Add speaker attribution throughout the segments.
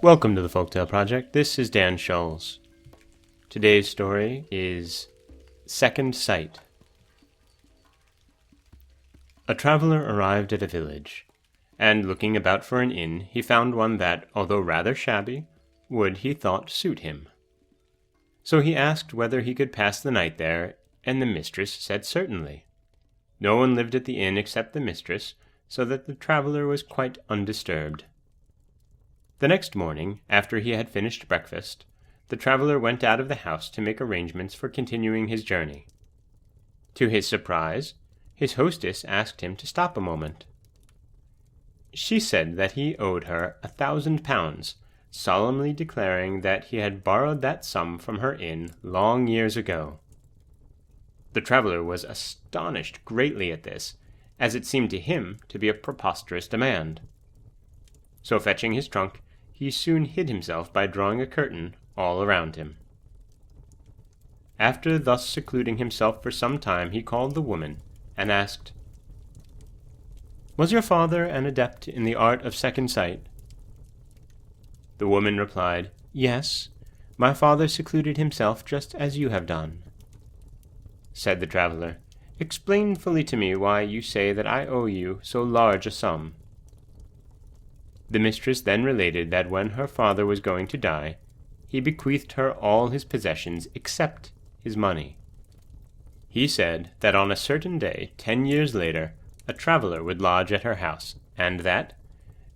Speaker 1: Welcome to the Folktale Project. This is Dan Schulz. Today's story is Second Sight. A traveler arrived at a village, and looking about for an inn, he found one that, although rather shabby, would, he thought, suit him. So he asked whether he could pass the night there, and the mistress said certainly. No one lived at the inn except the mistress, so that the traveler was quite undisturbed. The next morning, after he had finished breakfast, the traveler went out of the house to make arrangements for continuing his journey. To his surprise, his hostess asked him to stop a moment. She said that he owed her £1,000, solemnly declaring that he had borrowed that sum from her inn long years ago. The traveler was astonished greatly at this, as it seemed to him to be a preposterous demand. So fetching his trunk, he soon hid himself by drawing a curtain all around him. After thus secluding himself for some time, he called the woman, and asked, "Was your father an adept in the art of second sight?" The woman replied, "Yes, my father secluded himself just as you have done." Said the traveler, "Explain fully to me why you say that I owe you so large a sum." The mistress then related that when her father was going to die, he bequeathed her all his possessions except his money. He said that on a certain day, 10 years later, a traveler would lodge at her house, and that,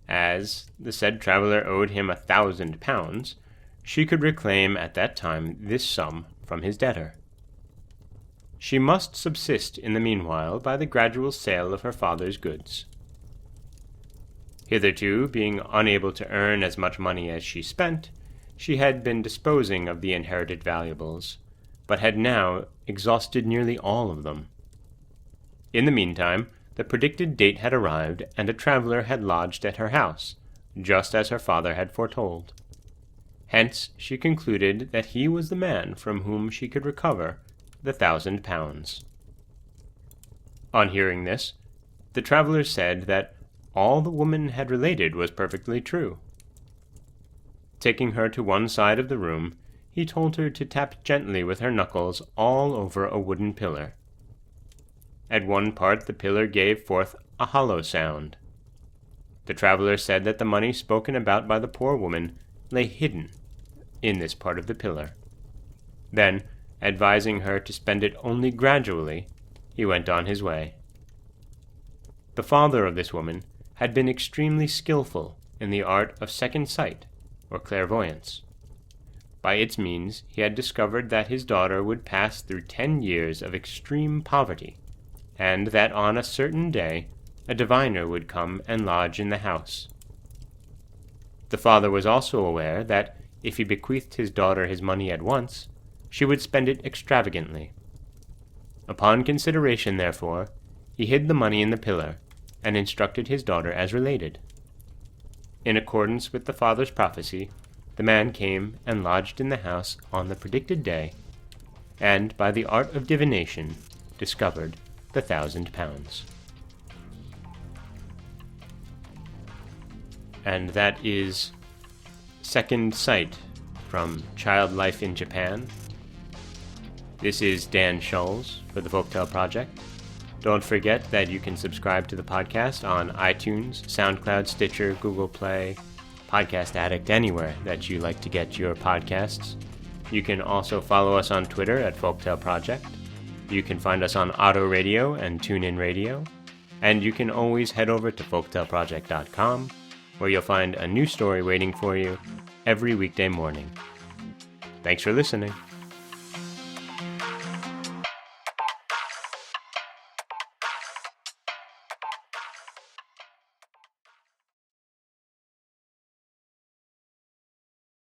Speaker 1: as the said traveler owed him £1,000, she could reclaim at that time this sum from his debtor. She must subsist in the meanwhile by the gradual sale of her father's goods. Hitherto, being unable to earn as much money as she spent, she had been disposing of the inherited valuables, but had now exhausted nearly all of them. In the meantime, the predicted date had arrived, and a traveler had lodged at her house, just as her father had foretold. Hence she concluded that he was the man from whom she could recover the £1,000. On hearing this, the traveler said that all the woman had related was perfectly true. Taking her to one side of the room, he told her to tap gently with her knuckles all over a wooden pillar. At one part the pillar gave forth a hollow sound. The traveler said that the money spoken about by the poor woman lay hidden in this part of the pillar. Then, advising her to spend it only gradually, he went on his way. The father of this woman had been extremely skillful in the art of second sight, or clairvoyance. By its means he had discovered that his daughter would pass through 10 years of extreme poverty, and that on a certain day a diviner would come and lodge in the house. The father was also aware that if he bequeathed his daughter his money at once, she would spend it extravagantly. Upon consideration, therefore, he hid the money in the pillar, and instructed his daughter as related. In accordance with the father's prophecy, the man came and lodged in the house on the predicted day, and by the art of divination discovered the £1,000. And that is Second Sight from Child Life in Japan. This is Dan Schulz for the Folktale Project. Don't forget that you can subscribe to the podcast on iTunes, SoundCloud, Stitcher, Google Play, Podcast Addict, anywhere that you like to get your podcasts. You can also follow us on Twitter at Folktale Project. You can find us on Auto Radio and TuneIn Radio. And you can always head over to folktaleproject.com, where you'll find a new story waiting for you every weekday morning. Thanks for listening.